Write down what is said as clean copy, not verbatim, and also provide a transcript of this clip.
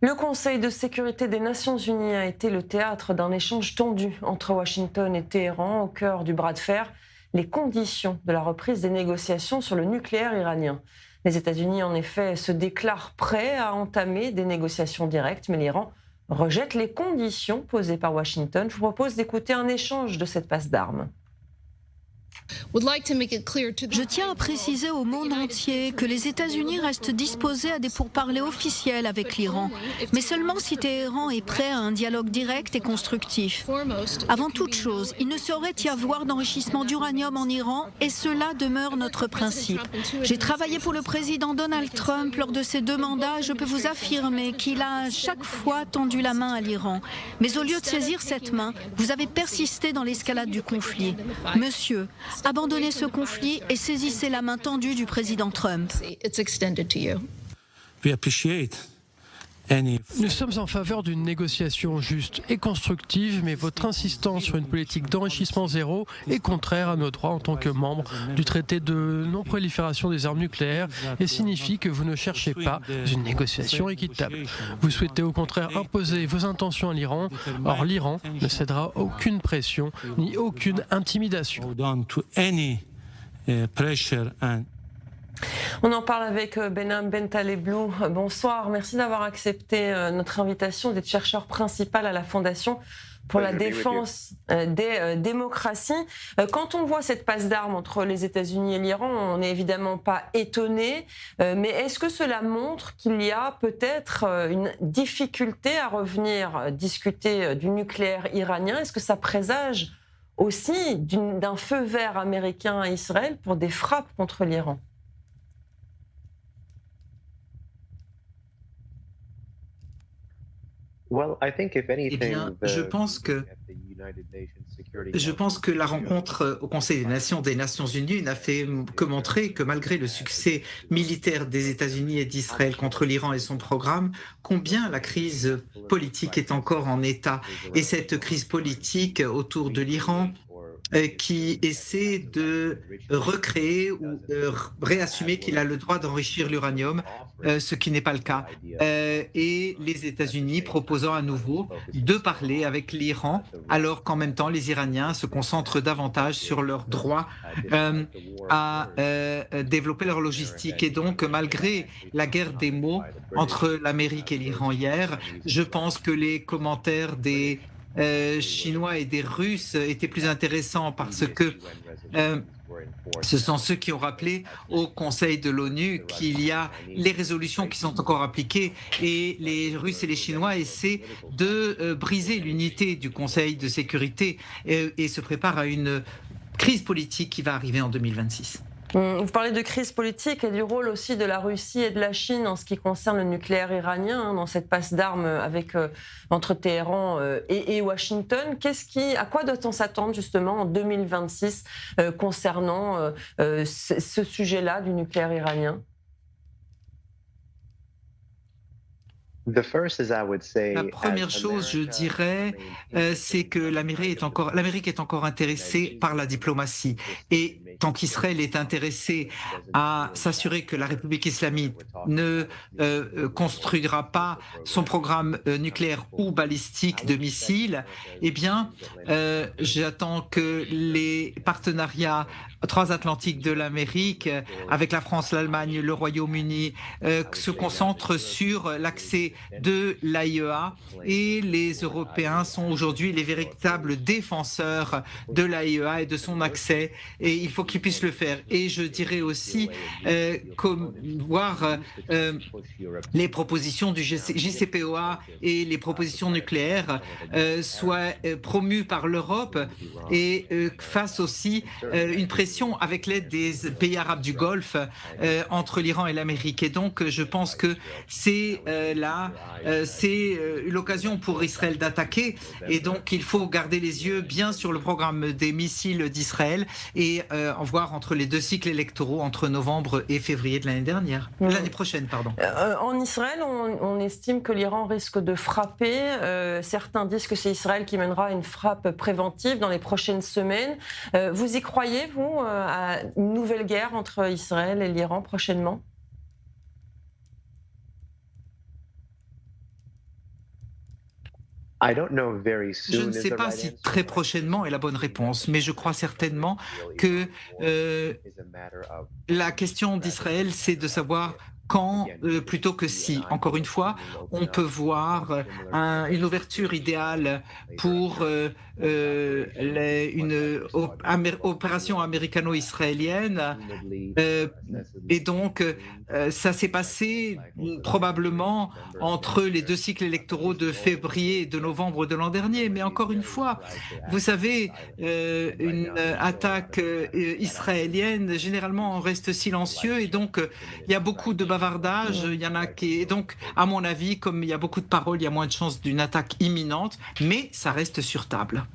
Le Conseil de sécurité des Nations Unies a été le théâtre d'un échange tendu entre Washington et Téhéran au cœur du bras de fer, les conditions de la reprise des négociations sur le nucléaire iranien. Les États-Unis, en effet, se déclarent prêts à entamer des négociations directes, mais l'Iran rejette les conditions posées par Washington. Je vous propose d'écouter un échange de cette passe d'armes. Je tiens à préciser au monde entier que les États-Unis restent disposés à des pourparlers officiels avec l'Iran, mais seulement si Téhéran est prêt à un dialogue direct et constructif. Avant toute chose, il ne saurait y avoir d'enrichissement d'uranium en Iran et cela demeure notre principe. J'ai travaillé pour le président Donald Trump lors de ses 2 mandats et je peux vous affirmer qu'il a à chaque fois tendu la main à l'Iran. Mais au lieu de saisir cette main, vous avez persisté dans l'escalade du conflit. Monsieur, abandonnez ce conflit et saisissez la main tendue du président Trump. Nous sommes en faveur d'une négociation juste et constructive, mais votre insistance sur une politique d'enrichissement zéro est contraire à nos droits en tant que membres du traité de non-prolifération des armes nucléaires et signifie que vous ne cherchez pas une négociation équitable. Vous souhaitez au contraire imposer vos intentions à l'Iran. Or, l'Iran ne cédera aucune pression ni aucune intimidation. On en parle avec Benham Bentaleblou. Bonsoir, merci d'avoir accepté notre invitation d'être chercheur principal à la Fondation pour la défense des démocraties. Quand on voit cette passe d'armes entre les États-Unis et l'Iran, on n'est évidemment pas étonné, mais est-ce que cela montre qu'il y a peut-être une difficulté à revenir discuter du nucléaire iranien? Est-ce que ça présage aussi d'un feu vert américain à Israël pour des frappes contre l'Iran? Eh bien, je pense que la rencontre au Conseil des Nations Unies n'a fait que montrer que malgré le succès militaire des États-Unis et d'Israël contre l'Iran et son programme, combien la crise politique est encore en état. Et cette crise politique autour de l'Iran qui essaie de recréer ou réassumer qu'il a le droit d'enrichir l'uranium, ce qui n'est pas le cas. Et les États-Unis proposant à nouveau de parler avec l'Iran, alors qu'en même temps les Iraniens se concentrent davantage sur leur droit à développer leur logistique. Et donc, malgré la guerre des mots entre l'Amérique et l'Iran hier, je pense que les commentaires des Chinois et des Russes étaient plus intéressants parce que ce sont ceux qui ont rappelé au Conseil de l'ONU qu'il y a les résolutions qui sont encore appliquées et les Russes et les Chinois essaient de briser l'unité du Conseil de sécurité et se préparent à une crise politique qui va arriver en 2026. Vous parlez de crise politique et du rôle aussi de la Russie et de la Chine en ce qui concerne le nucléaire iranien, dans cette passe d'armes entre Téhéran et Washington. À quoi doit-on s'attendre justement en 2026 concernant ce sujet-là du nucléaire iranien? La première chose, je dirais, c'est que l'Amérique est encore intéressée par la diplomatie. Et tant qu'Israël est intéressé à s'assurer que la République islamique ne construira pas son programme nucléaire ou balistique de missiles, eh bien, j'attends que les partenariats transatlantiques de l'Amérique, avec la France, l'Allemagne, le Royaume-Uni, se concentrent sur l'accès de l'AIEA et les Européens sont aujourd'hui les véritables défenseurs de l'AIEA et de son accès et il faut qu'ils puissent le faire. Et je dirais aussi voir les propositions du JCPOA et les propositions nucléaires soient promues par l'Europe et fassent aussi une pression avec l'aide des pays arabes du Golfe entre l'Iran et l'Amérique. Et donc je pense que c'est l'occasion pour Israël d'attaquer et donc il faut garder les yeux bien sur le programme des missiles d'Israël et en voir entre les 2 cycles électoraux entre novembre et février de l'année prochaine. En Israël, on estime que l'Iran risque de frapper. Certains disent que c'est Israël qui mènera une frappe préventive dans les prochaines semaines. Vous y croyez, vous, à une nouvelle guerre entre Israël et l'Iran prochainement? Je ne sais pas si très prochainement est la bonne réponse, mais je crois certainement que la question d'Israël, c'est de savoir quand, plutôt que si. Encore une fois, on peut voir une ouverture idéale pour une opération américano-israélienne. Et donc, ça s'est passé probablement entre les deux cycles électoraux de février et de novembre de l'an dernier. Mais encore une fois, vous savez, une attaque israélienne, généralement, on reste silencieux. Et donc, il y a beaucoup de bavardage. Il y en a qui... Et donc, à mon avis, comme il y a beaucoup de paroles, il y a moins de chances d'une attaque imminente. Mais ça reste sur table.